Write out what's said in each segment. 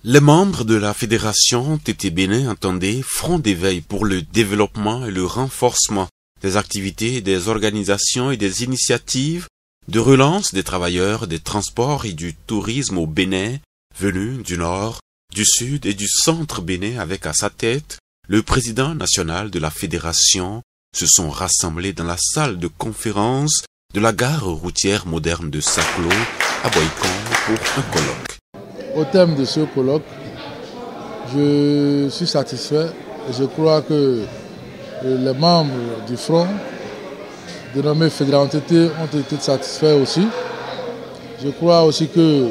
Les membres de la Fédération TT Bénin entendaient Front d'éveil pour le développement et le renforcement des activités, des organisations et des initiatives de relance des travailleurs des transports et du tourisme au Bénin, venus du nord, du sud et du centre Bénin avec à sa tête le président national de la Fédération, se sont rassemblés dans la salle de conférence de la gare routière moderne de Saclo à Boycon pour un colloque. Au thème de ce colloque, je suis satisfait et je crois que les membres du Front, dénommé Fédération TT, ont été satisfaits aussi. Je crois aussi que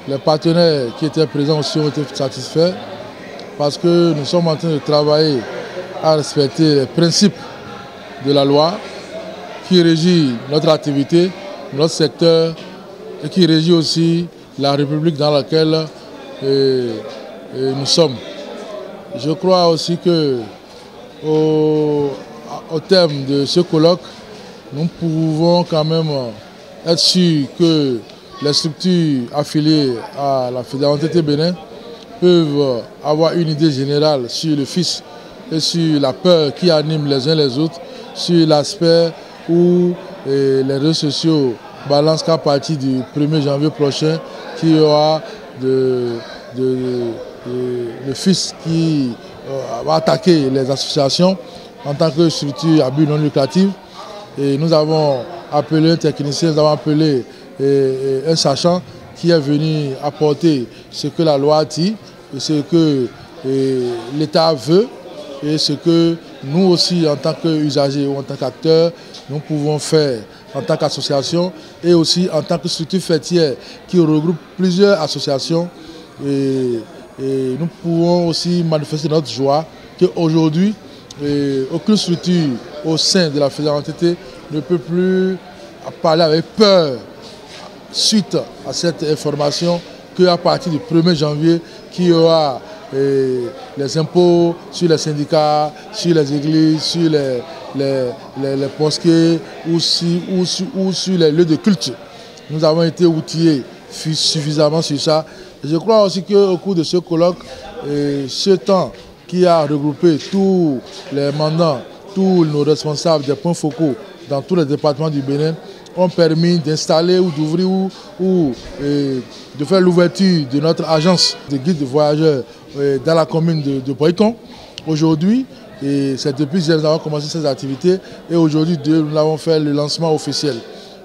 les partenaires qui étaient présents aussi ont été satisfaits parce que nous sommes en train de travailler à respecter les principes de la loi qui régit notre activité, notre secteur et qui régit aussi la République dans laquelle nous sommes. Je crois aussi que au thème de ce colloque, nous pouvons quand même être sûrs que les structures affiliées à la Fédération TT Bénin peuvent avoir une idée générale sur le fisc et sur la peur qui anime les uns les autres, sur l'aspect où les réseaux sociaux balancent qu'à partir du 1er janvier prochain, qu'il y aura le fisc qui va attaquer les associations en tant que structure à but non lucratif. Et nous avons appelé un technicien, nous avons appelé un sachant qui est venu apporter ce que la loi dit, ce que l'État veut et ce que nous aussi en tant qu'usagers ou en tant qu'acteurs, nous pouvons faire en tant qu'association et aussi en tant que structure fêtière qui regroupe plusieurs associations. Et nous pouvons aussi manifester notre joie qu'aujourd'hui, aucune structure au sein de la Fédération TT ne peut plus parler avec peur suite à cette information qu'à partir du 1er janvier, qu'il y aura les impôts sur les syndicats, sur les églises, sur les mosquées ou sur les lieux de culte. Nous avons été outillés suffisamment sur ça. Et je crois aussi qu'au cours de ce colloque, ce temps qui a regroupé tous les mandants, tous nos responsables des points focaux dans tous les départements du Bénin, ont permis d'installer ou d'ouvrir ou de faire l'ouverture de notre agence de guide de voyageurs dans la commune de Boycon. Aujourd'hui, c'est depuis que nous avons commencé ces activités et aujourd'hui nous avons fait le lancement officiel.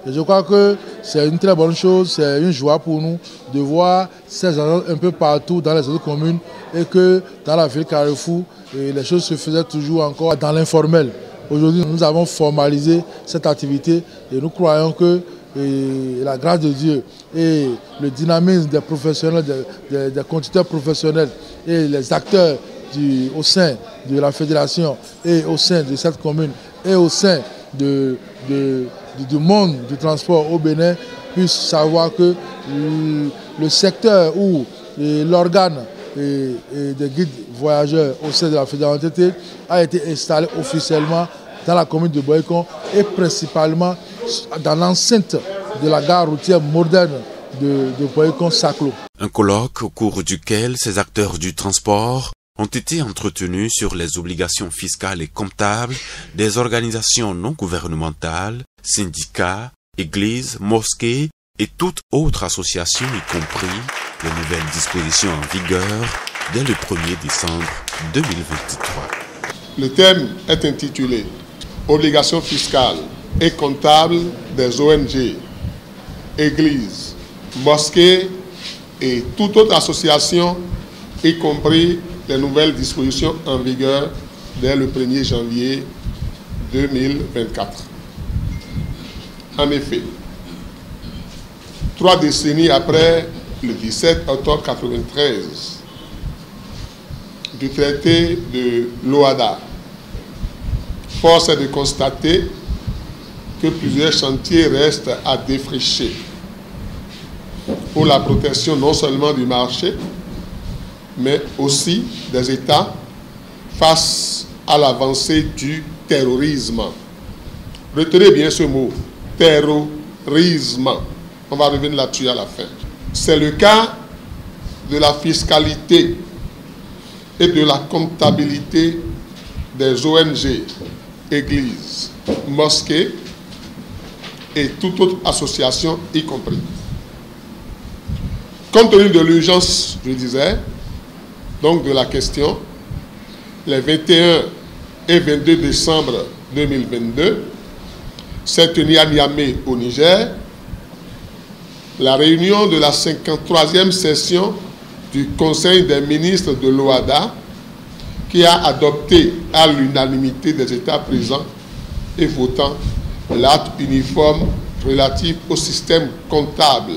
Et je crois que c'est une très bonne chose, c'est une joie pour nous de voir ces agences un peu partout dans les autres communes et que dans la ville Carrefour, les choses se faisaient toujours encore dans l'informel. Aujourd'hui, nous avons formalisé cette activité et nous croyons que la grâce de Dieu et le dynamisme des professionnels, des conducteurs professionnels et les acteurs au sein de la fédération et au sein de cette commune et au sein du monde du transport au Bénin puissent savoir que le secteur ou l'organe des guides voyageurs au sein de la Fédération TT a été installé officiellement dans la commune de Boycon et principalement dans l'enceinte de la gare routière moderne de Boycon-Saclo. Un colloque au cours duquel ces acteurs du transport ont été entretenus sur les obligations fiscales et comptables des organisations non gouvernementales, syndicats, églises, mosquées et toute autre association, y compris les nouvelles dispositions en vigueur dès le 1er décembre 2023. Le thème est intitulé « Obligations fiscales et comptables des ONG, églises, mosquées et toute autre association, y compris les nouvelles dispositions en vigueur dès le 1er janvier 2024. » En effet, 3 décennies après le 17 octobre 1993 du traité de l'OHADA, force est de constater que plusieurs chantiers restent à défricher pour la protection non seulement du marché, mais aussi des États face à l'avancée du terrorisme. Retenez bien ce mot, terrorisme. On va revenir là-dessus à la fin. C'est le cas de la fiscalité et de la comptabilité des ONG, églises, mosquées et toute autre association y compris. Compte tenu de l'urgence, je disais, donc de la question, les 21 et 22 décembre 2022, s'est tenue à Niamey au Niger la réunion de la 53e session du Conseil des ministres de l'OHADA qui a adopté à l'unanimité des États présents et votants l'acte uniforme relatif au système comptable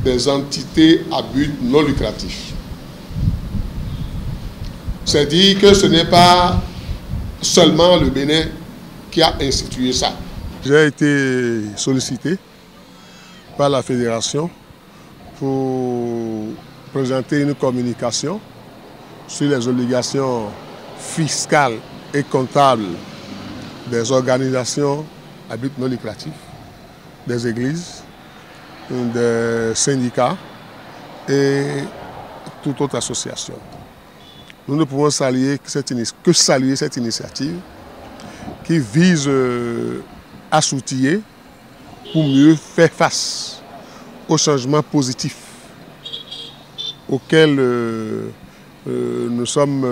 des entités à but non lucratif. C'est dire que ce n'est pas seulement le Bénin qui a institué ça. J'ai été sollicité par la fédération pour présenter une communication sur les obligations fiscales et comptables des organisations à but non lucratif, des églises, des syndicats et toute autre association. Nous ne pouvons que saluer cette initiative qui vise à s'outiller pour mieux faire face aux changements positifs auxquels nous sommes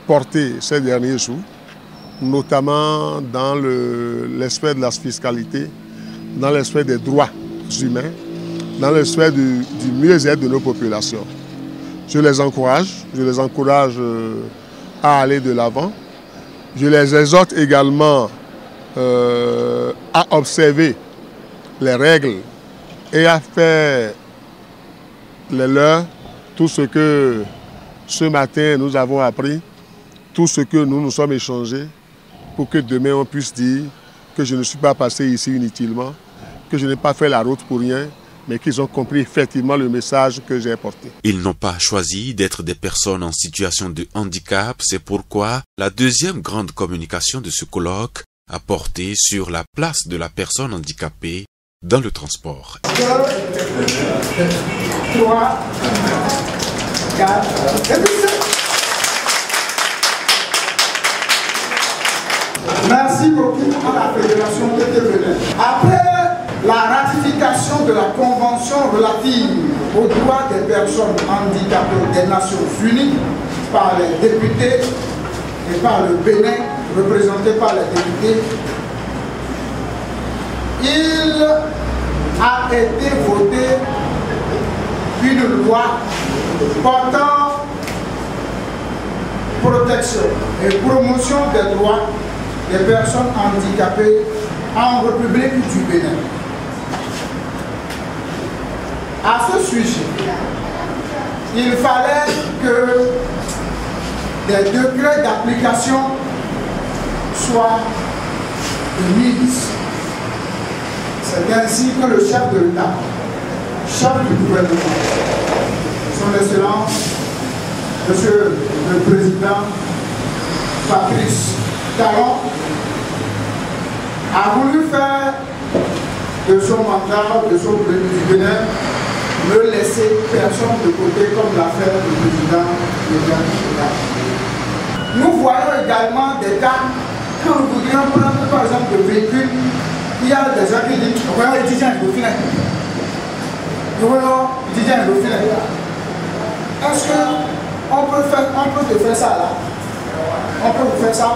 portés ces derniers jours, notamment dans l'aspect de la fiscalité, dans l'aspect des droits humains, dans l'aspect du mieux-être de nos populations. Je les encourage à aller de l'avant. Je les exhorte également à observer les règles et à faire les leurs, tout ce que ce matin nous avons appris, tout ce que nous nous sommes échangés, pour que demain on puisse dire que je ne suis pas passé ici inutilement, que je n'ai pas fait la route pour rien, mais qu'ils ont compris effectivement le message que j'ai porté. Ils n'ont pas choisi d'être des personnes en situation de handicap, c'est pourquoi la deuxième grande communication de ce colloque a porté sur la place de la personne handicapée dans le transport. 2, 3, 4, et puis merci beaucoup à la Fédération de Bénin. Après la ratification de la Convention relative aux droits des personnes handicapées des Nations Unies par les députés et par le Bénin, représenté par les députés, il a été voté une loi portant protection et promotion des droits des personnes handicapées en République du Bénin. À ce sujet, il fallait que des décrets d'application soient émis. C'est ainsi que le chef de l'État, chef du gouvernement, son Excellence, Monsieur le Président Patrice Talon, a voulu faire de son mandat, de son du Bénin, ne laisser personne de côté comme l'a fait le président de. Nous voyons également des cas, quand nous voudrions prendre par exemple des véhicules, il y a des gens qui disent, voyons étudiants et dauphinés. Nous voyons étudiants et dauphinés. Est-ce qu'on peut te faire ça là? On peut vous faire ça?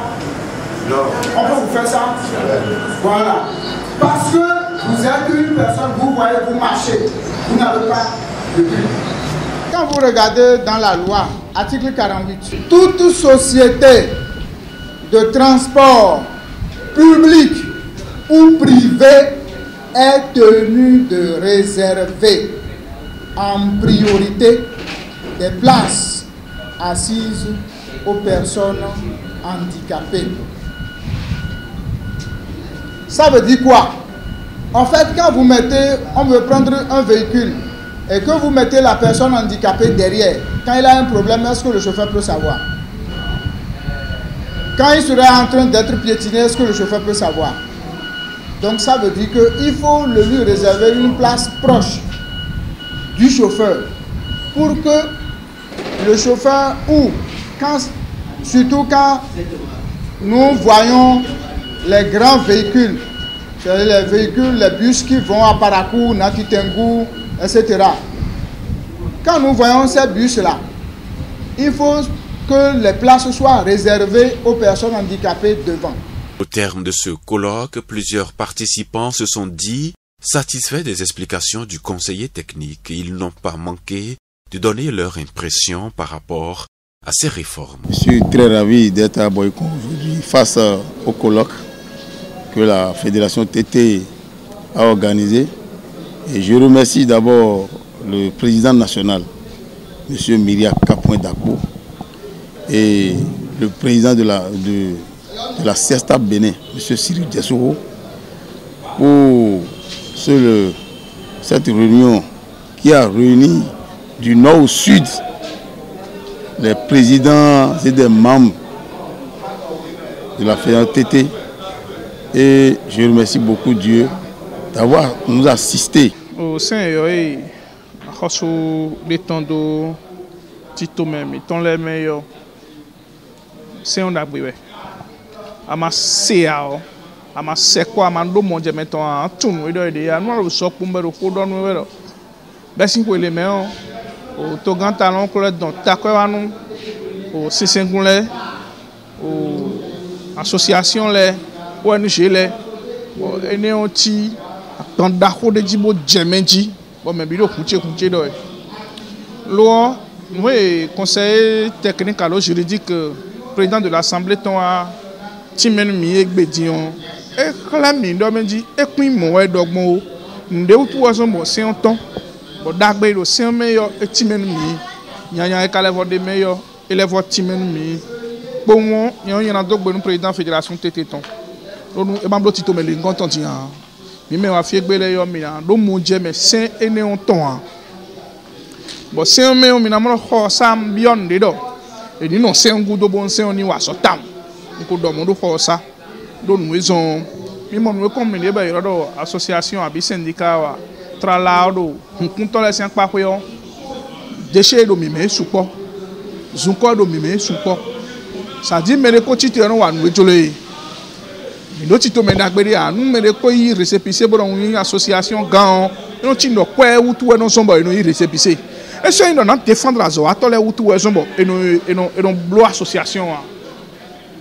Non. On peut vous faire ça? Voilà. Parce que vous êtes une personne, vous voyez, vous marchez, vous n'avez pas de but. Quand vous regardez dans la loi, article 48, toute société de transport public ou privé est tenue de réserver en priorité des places assises aux personnes handicapées. Ça veut dire quoi? En fait, quand vous mettez, on veut prendre un véhicule et que vous mettez la personne handicapée derrière, quand il a un problème, est-ce que le chauffeur peut savoir? Quand il sera en train d'être piétiné, est-ce que le chauffeur peut savoir? Donc ça veut dire qu'il faut lui réserver une place proche du chauffeur pour que le chauffeur ou surtout quand nous voyons les grands véhicules, c'est-à-dire les véhicules, les bus qui vont à Parakou, Natitengu, etc. Quand nous voyons ces bus-là, il faut que les places soient réservées aux personnes handicapées devant. Au terme de ce colloque, plusieurs participants se sont dit satisfaits des explications du conseiller technique. Ils n'ont pas manqué de donner leur impression par rapport à ces réformes. Je suis très ravi d'être à Boyko aujourd'hui face au colloque que la Fédération TT a organisé. Et je remercie d'abord le président national, M. Myria Kapouin-Dako, et le président de la CESTA Bénin, M. Cyril Dessoro, pour cette réunion qui a réuni du nord au sud les présidents et des membres de la Fédération TT. Et je remercie beaucoup Dieu d'avoir nous assisté. Au Seigneur, des temps de Tito même, ils sont les meilleurs. C'est un abri. À ma CA, à ma SECO, à ma domande, maintenant, à tout le monde, il y a un socle pour me reconnaître. Merci pour les meilleurs. Au Togan Talon, dans Takoyano, au Sissengoulé, aux associations, les ONG, les NEOTI, dans Dako de Djibo Djemenji, bon, mais bilo Kouché d'oeil. Loi, oui, conseiller technique alors juridique, président de l'Assemblée, Toa, Timen Miek Bedion, et Klami, Domenji, et puis Moé Dogmo, Ndeu Touazombo, c'est un temps. Dagbe do c'est un meilleur et Timen Mi, Yanya et Kalevo des meilleurs élèves Timen Mi. Bon, il y a un autre président de la Fédération Tététon. Donc, il y a Tito Meli, quand on dit, mais on a fait que les hommes, donc mon Dieu, mais c'est un néon temps. Bon, c'est un meilleur, mais on a Sam Bion de dos. Et dit non, c'est un goût de bon, c'est un niwa sotam. Donc, on a ça. Donc, nous avons, mais on a comme une association, un syndicat. Tralado, on compte les 5 papiers, déchets de mimé, support, zunko de mimé, support. Ça dit, mais les quotidiens, nous avons joué. Nous avons nous avons récépissé pour une association, gant, nous avons quoi ou tout, nous sommes récépissé. Et ça, nous avons défendre la zone, attends les ou tout, et nous bloquons l'association.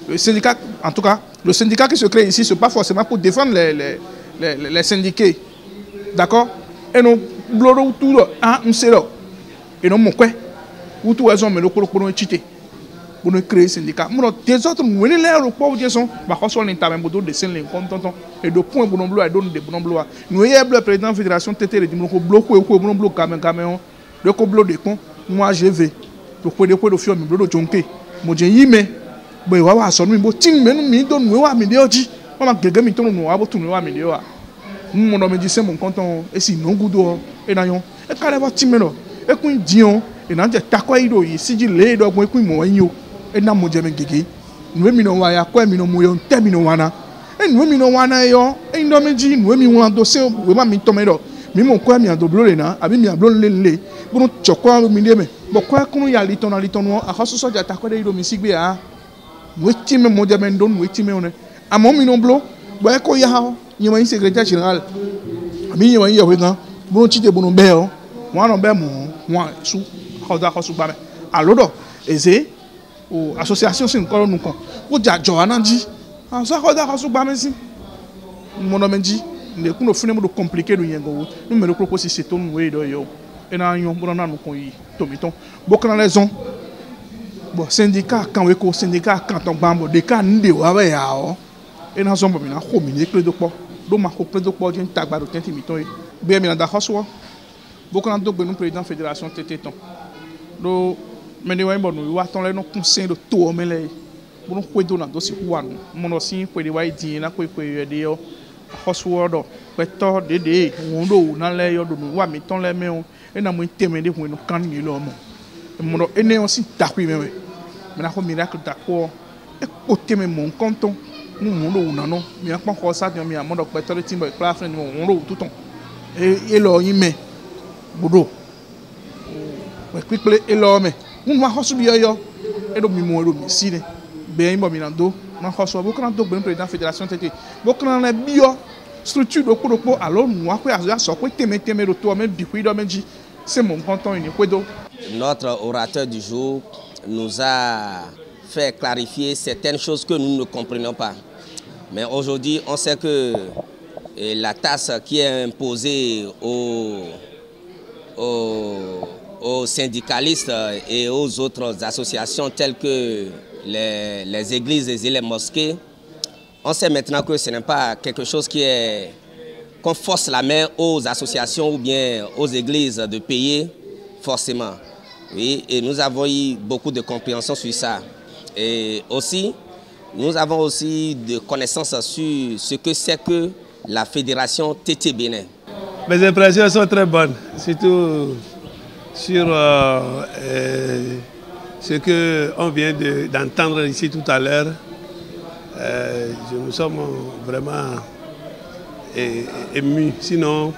Le syndicat, en tout cas, le syndicat qui se crée ici, ce n'est pas forcément pour défendre les syndiqués. D'accord? Et nous bloquons tout, un seul. Et nous moquons. Ou tout les hommes, pour nous cheater. Pour nous créer un syndicat. Des autres, nous venons là, le pauvre Dieu sont, bah, quand on est en train de dessin, les comptes, et de points pour nous bloquer, et donner des bons blocs. Nous avons le président de la Fédération TT, il dit, nous bloquons, nous bloquons, camion, le bloc des cons, moi je vais. Pour que les points de fion, nous bloquons, jonqué. Moi j'ai y mais, bah, on va sonner, mais, tim, mais nous, nous, nous, nous, on va quelqu'un, nous, nous, on va tout, nous, nous, mon nom dit c'est mon canton et si non goudou et nayon et quand les voix timeno et qu'on dion et n'a pas takwa ido ici dit les doigts qu'on mo yo et n'a mon diamant gege nous mi no wa ya kwa mi no mo yo termino wana et nous mi no wana yo et nous me dit nous mi wan dossier we ma mi tomedo mi mon kwa mi ando blole na abi mi ablole le pour nous chokwa mi ndeme bo kwa qu'on ya liton a haso so ja takwa de ido mi sigbe a nous timé mon diamant don nous timé on a mon mi no blo bo ko ya ha il y a un secrétaire général. Il y a un bon titre pour nous faire. Moi, on moi, sous alors, et c'est l'association, c'est encore nous. Pour dire, Johanna dit, ça va sous Bamesi. Mon homme dit, nous avons fait de compliqué. Nous me proposons si c'est ton way de yo. Et nous avons tomiton. Beaucoup de raisons. Bon, syndicat, quand on est syndicat, quand on bambo, des cas, nous devons et nous avons combiné clé de port. Donc, ma clé de port, j'ai une table de tintimito. Bien, mais dans la beaucoup de président de la Fédération TT. Donc, mais nous avons un conseil de tout, mais nous avons un dossier pour nous. Nous avons aussi un dossier pour nous. Hosword, Petor, Dede, Wondo, Nalay, nous avons mis les mains et nous avons terminé pour nous canner l'homme. Nous avons aussi tapé, mais nous avons un miracle d'accord. Et côté mon canton. Nous non mais on pense ça mais à mon docteur le timbre classe on tout temps et là il met bodo quickly elome un ma hosu biyo yo edo mi mo mi sine be yin bo mi nando ma hosu bo kan do gbe président fédération tete bo kan na biyo structure do alors moi ko ya so ko teme do to me bi ko do menji c'est mon canton une kwedo. Notre orateur du jour nous a fait clarifier certaines choses que nous ne comprenons pas. Mais aujourd'hui, on sait que la taxe qui est imposée aux syndicalistes et aux autres associations telles que les églises et les mosquées, on sait maintenant que ce n'est pas quelque chose qu'on force la main aux associations ou bien aux églises de payer forcément. Oui, et nous avons eu beaucoup de compréhension sur ça. Et aussi, nous avons aussi de connaissances sur ce que c'est que la fédération TT Bénin. Mes impressions sont très bonnes, surtout sur ce qu'on vient d'entendre ici tout à l'heure. Nous sommes vraiment émus, sinon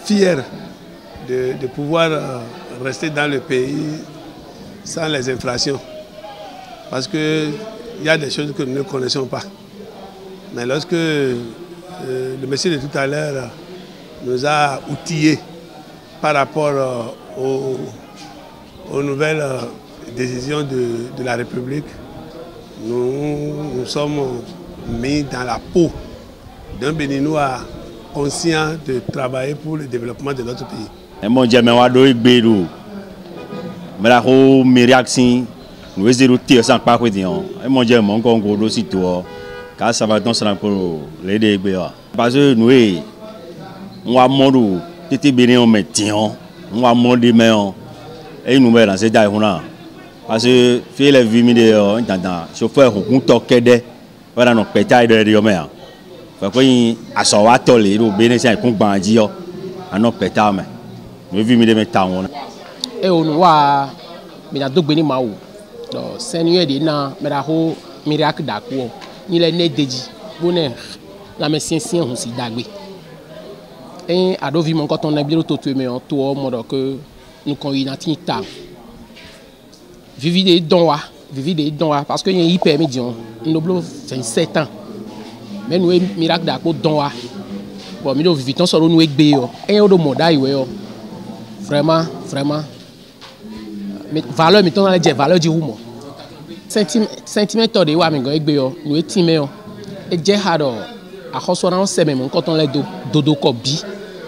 fiers de pouvoir rester dans le pays sans les infractions. Parce qu'il y a des choses que nous ne connaissons pas. Mais lorsque le monsieur de tout à l'heure nous a outillés par rapport aux nouvelles décisions de la République, nous sommes mis dans la peau d'un Béninois conscient de travailler pour le développement de notre pays. Mon Dieu, mais on a deux bédous. Mais la réaction, nous essayons de tirer sans pas quoi dire. Mon Dieu, mon Congo aussi tout. Car ça va dans ce pour les débats. Parce que nous, on a mon petit béni on maintient, on a mon démon et nous mettons dans ces daïs-là. Parce que faire les 8 000 entendant, chauffeur au compte qu'aider, voilà nos pétailles de l'homme. Fait que à son atelier, nous bénéficions d'un bandit à nos pétailles. Nous 8 000 métaux. Et on voit, mais dans deux bénis maou. Donc Seigneur dit non, mais la ho miracle d'accord. Il est né dédié. Bonheur, la médecine sien aussi d'agui. Et à deux vies mon quand on a bien autotué mais en tout mode que nous connaissons ta. Vivi des dons, parce que y a hyper médian. Nous avons 27 ans. Mais nous miracle d'accord don. Bon, nous vivons sur nous avec béo. Et on doit modaï vraiment. Mais valeur mettons dans les valeurs du roumo. Sentiment de wa mingo avec béo. Nous estimons et j'ai hado. À cause on sait même quand on les dodo kobi.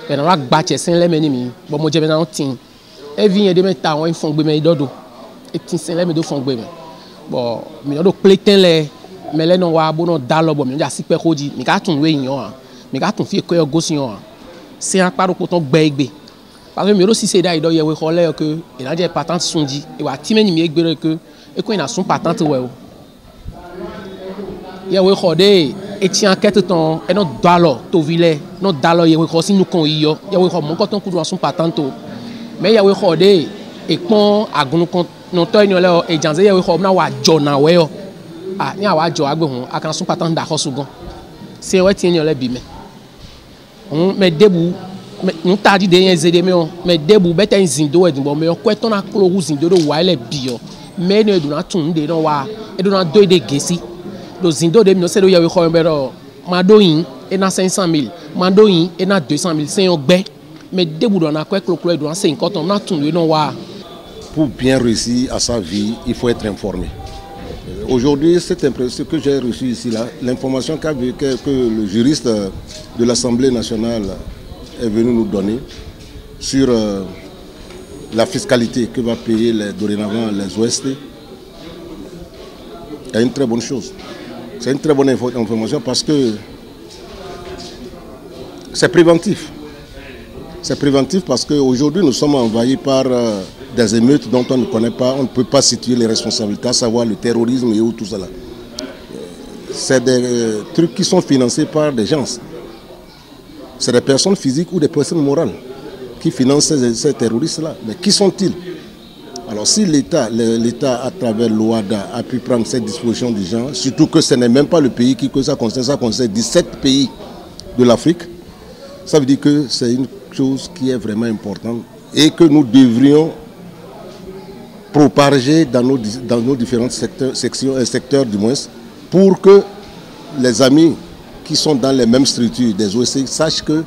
Et on a battu c'est les menimi. Bon, moi j'ai maintenant tin. Et vient de mettre ta on font béme dodo. Et tin c'est les medo font béme. Bon, mais on doit pléter les mais les non wa bon dalo bon mais on a si peu kodi. Mais quand on veut yon. Mais quand on fait que gosse yon. C'est un pas de coton gbegbe. Parce que aussi c'est là il doit y avoir que il a des patentes sont dit et wa timeni mi gbere que et quand il a son patente ouais. Il y a recordé et tient enquête ton et non dalo to vile non dalo il record si nous kon yo il y a record mon coton coup son patente mais il y a recordé et quand agunu non to ni le et janze il y a record na wa jona we yo ah ni wa jo agbe hun akan son patente da hosugon c'est ouais tien le bime on mais debout mais nous t'a dit des zédé mais debout beta zindo e bon mais ko ton na klo zindo do wa le bio mais ne do na tun de no wa e do na do de gesi do zindo de no se do ya we ko mbero madoyin e na 500 000 madoyin e na 200 000 c'est un gbe mais debout do na ko klo do na 50 on na tun de no wa. Pour bien réussir à sa vie, il faut être informé. Aujourd'hui, cette impression que j'ai reçue ici, là, l'information que le juriste de l'Assemblée nationale est venu nous donner sur la fiscalité que va payer dorénavant les OST est une très bonne chose. C'est une très bonne information parce que c'est préventif. C'est préventif parce qu'aujourd'hui nous sommes envahis par des émeutes dont on ne connaît pas, on ne peut pas situer les responsabilités, à savoir le terrorisme et tout cela. C'est des trucs qui sont financés par des gens. C'est des personnes physiques ou des personnes morales qui financent ces terroristes-là. Mais qui sont-ils? Alors si l'État, à travers l'OADA, a pu prendre cette disposition du genre, surtout que ce n'est même pas le pays que ça concerne 17 pays de l'Afrique, ça veut dire que c'est une chose qui est vraiment importante et que nous devrions propagé dans nos différents secteurs du moins, pour que les amis qui sont dans les mêmes structures des OSC sachent que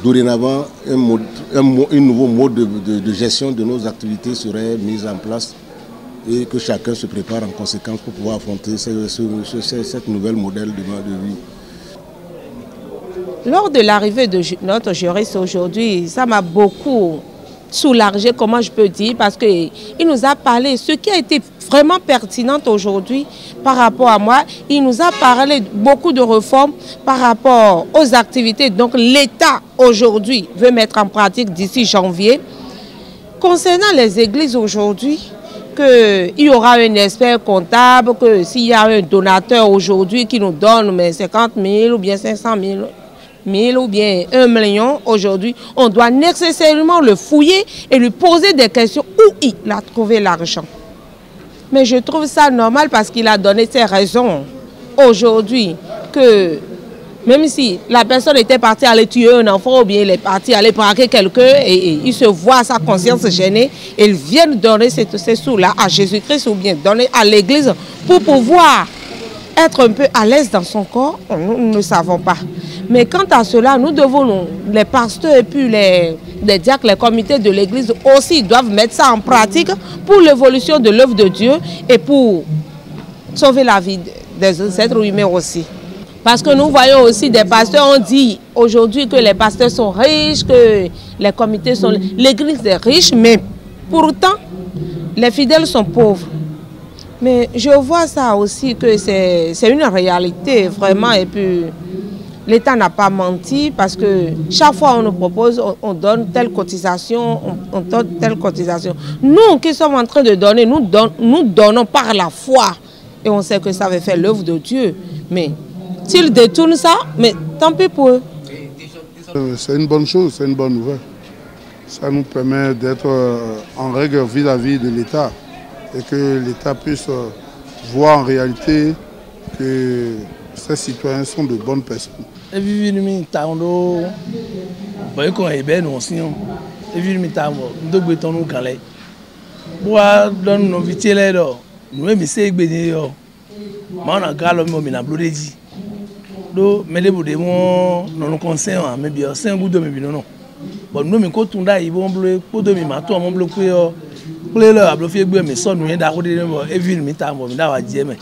dorénavant un nouveau mode de gestion de nos activités serait mis en place et que chacun se prépare en conséquence pour pouvoir affronter cette nouvelle modèle de vie. Lors de l'arrivée de notre juriste aujourd'hui, ça m'a beaucoup soulagé, comment je peux dire, parce qu'il nous a parlé, ce qui a été vraiment pertinent aujourd'hui par rapport à moi, il nous a parlé beaucoup de réformes par rapport aux activités. Donc l'État aujourd'hui veut mettre en pratique d'ici janvier. Concernant les églises aujourd'hui, qu'il y aura un expert comptable, que s'il y a un donateur aujourd'hui qui nous donne 50 000 ou bien 500 000 ou bien 1 million aujourd'hui, on doit nécessairement le fouiller et lui poser des questions où il a trouvé l'argent. Mais je trouve ça normal parce qu'il a donné ses raisons aujourd'hui que même si la personne était partie aller tuer un enfant ou bien il est parti aller braquer quelqu'un et il se voit sa conscience gênée, il vient donner ces sous-là à Jésus-Christ ou bien donner à l'église pour pouvoir être un peu à l'aise dans son corps, nous ne savons pas. Mais quant à cela, nous devons, les pasteurs et puis les diacres, les comités de l'église aussi doivent mettre ça en pratique pour l'évolution de l'œuvre de Dieu et pour sauver la vie des êtres humains aussi. Parce que nous voyons aussi des pasteurs, on dit aujourd'hui que les pasteurs sont riches, que les comités sont... L'église est riche, mais pourtant, les fidèles sont pauvres. Mais je vois ça aussi que c'est une réalité vraiment et puis l'État n'a pas menti parce que chaque fois on nous propose, on donne telle cotisation, on donne telle cotisation. Nous qui sommes en train de donner, nous donnons par la foi et on sait que ça va faire l'œuvre de Dieu. Mais s'ils détournent ça, mais tant pis pour eux. C'est une bonne chose, c'est une bonne nouvelle. Ça nous permet d'être en règle vis-à-vis de l'État et que l'État puisse voir en réalité que ces citoyens sont de bonnes personnes. Do mele bude mo non conseil a me bi o sen bu do me bi no bon no mi ko tunda yi bon blo ko do mi ma to mo blo ko yo ple le ablo fi egbe mi so nu yen da ko de mo evil mi ta mo mi da wa je me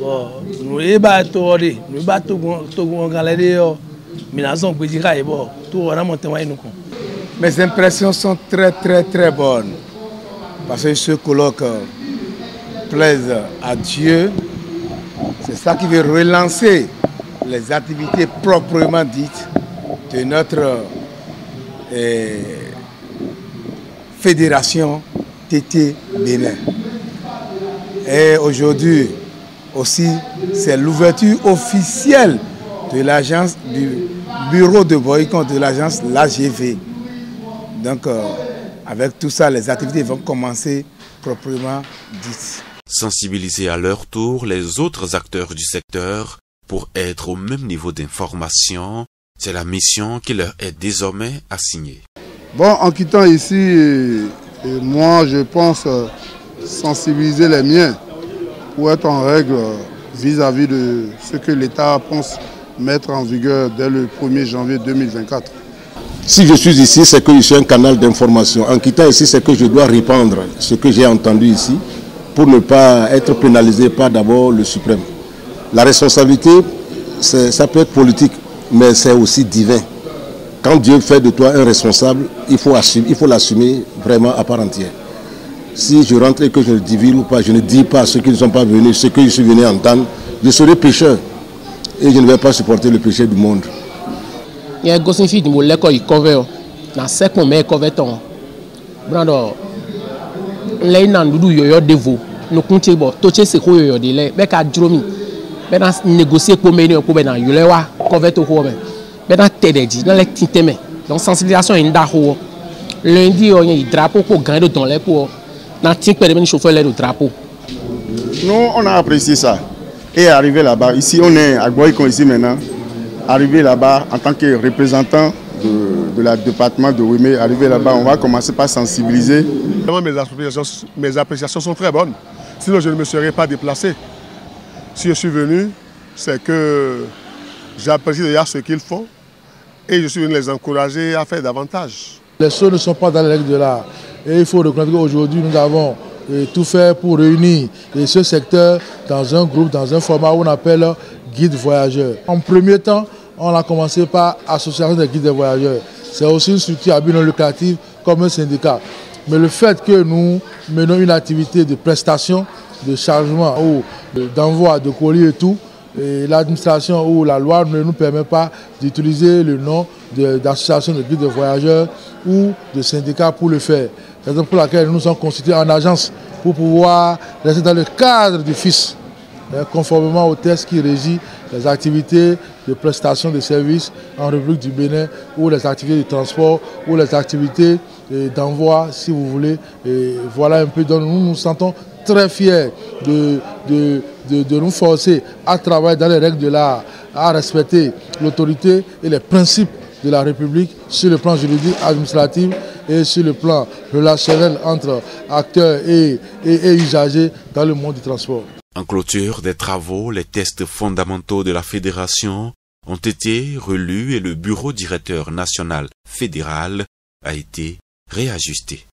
bon nu e ba to de nu ba to gun gale de yo mi na son pe ji ka yi bo to ora mo ten wa inu kon. Mes impressions sont très bonnes parce que ce colloque plaise à Dieu. C'est ça qui veut relancer les activités proprement dites de notre fédération TT Bénin. Et aujourd'hui aussi, c'est l'ouverture officielle de l'agence du bureau de boycott de l'agence l'AGV. Donc avec tout ça, les activités vont commencer proprement dites. Sensibiliser à leur tour les autres acteurs du secteur pour être au même niveau d'information, c'est la mission qui leur est désormais assignée. Bon, en quittant ici, moi je pense sensibiliser les miens pour être en règle vis-à-vis de ce que l'État pense mettre en vigueur dès le 1er janvier 2024. Si je suis ici, c'est que je suis un canal d'information. En quittant ici, c'est que je dois répandre ce que j'ai entendu ici pour ne pas être pénalisé par d'abord le suprême. La responsabilité, ça peut être politique, mais c'est aussi divin. Quand Dieu fait de toi un responsable, il faut l'assumer vraiment à part entière. Si je rentre et que je ne divulgue ou pas, je ne dis pas à ceux qui ne sont pas venus, ce que je suis venu entendre, je serai pécheur et je ne vais pas supporter le péché du monde. Il y a un gosse qui dit l'école il couvre dans 5 mois il couvre ton brando les nan dudu yoyo devo no kunche bo toche se ko yoyo de le be ka dromi be na négocier pour mener pour be na yolewa couvre to ko be na tedeji dans les titeme donc sensibilisation inda ho lundi on y drapeau pour gagner dans les pour na tin permet chauffeur le drapeau. Nous on a apprécié ça et arrivé là-bas ici on est à Boycon ici maintenant. Arrivé là-bas en tant que représentant de la département de Ouémé, arrivé là-bas, on va commencer par sensibiliser Vraiment, mes appréciations sont très bonnes. Sinon, je ne me serais pas déplacé. Si je suis venu, c'est que j'apprécie déjà ce qu'ils font et je suis venu les encourager à faire davantage. Les choses ne sont pas dans les règles de l'art. Et il faut reconnaître qu'aujourd'hui, nous avons tout fait pour réunir ce secteur dans un groupe, dans un format où on appelle guide voyageur. En premier temps, on a commencé par l'association des guides des voyageurs. C'est aussi une structure à but non lucratif comme un syndicat. Mais le fait que nous menons une activité de prestation, de chargement ou d'envoi de colis et tout, et l'administration ou la loi ne nous permet pas d'utiliser le nom d'association de guides de voyageurs ou de syndicats pour le faire. C'est la raison pour laquelle nous nous sommes constitués en agence pour pouvoir rester dans le cadre du FIS, conformément au texte qui régit les activités de prestation de services en République du Bénin ou les activités de transport ou les activités d'envoi, si vous voulez. Et voilà un peu dont nous nous sentons très fiers de nous forcer à travailler dans les règles de l'art, à respecter l'autorité et les principes de la République sur le plan juridique, administratif et sur le plan relationnel entre acteurs et usagers dans le monde du transport. En clôture des travaux, les textes fondamentaux de la fédération ont été relus et le bureau directeur national fédéral a été réajusté.